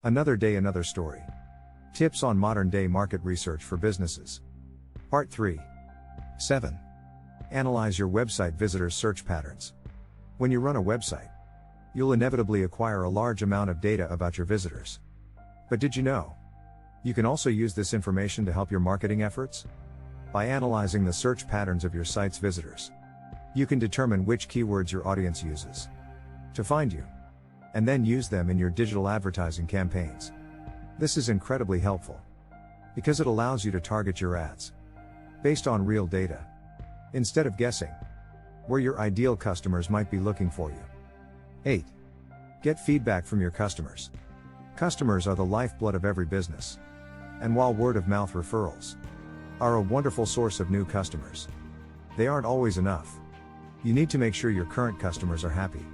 Another day, another story. Tips on modern day market research for businesses. Part 3. 7. Analyze your website visitors' search patterns. When you run a website, you'll inevitably acquire a large amount of data about your visitors. But did you know? You can also use this information to help your marketing efforts? By analyzing the search patterns of your site's visitors, you can determine which keywords your audience uses to find you, and then use them in your digital advertising campaigns. This is incredibly helpful because it allows you to target your ads based on real data, instead of guessing where your ideal customers might be looking for you. 8. Get feedback from your customers. Customers are the lifeblood of every business. And while word-of-mouth referrals are a wonderful source of new customers, they aren't always enough. You need to make sure your current customers are happy,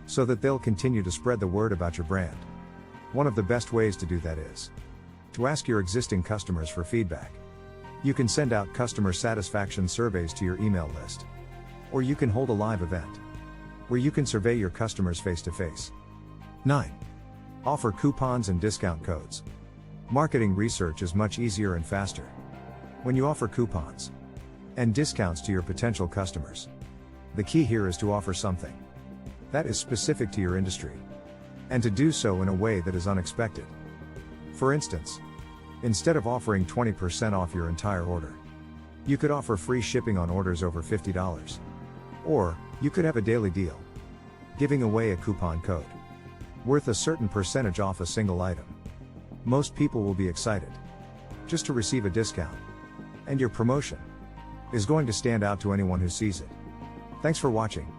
so that they'll continue to spread the word about your brand. One of the best ways to do that is to ask your existing customers for feedback. You can send out customer satisfaction surveys to your email list, or you can hold a live event where you can survey your customers face-to-face. 9. Offer coupons and discount codes. Marketing research is much easier and faster when you offer coupons and discounts to your potential customers. The key here is to offer something that is specific to your industry, and to do so in a way that is unexpected. For instance, instead of offering 20% off your entire order, you could offer free shipping on orders over $50. Or, you could have a daily deal, giving away a coupon code worth a certain percentage off a single item. Most people will be excited just to receive a discount, and your promotion is going to stand out to anyone who sees it. Thanks for watching.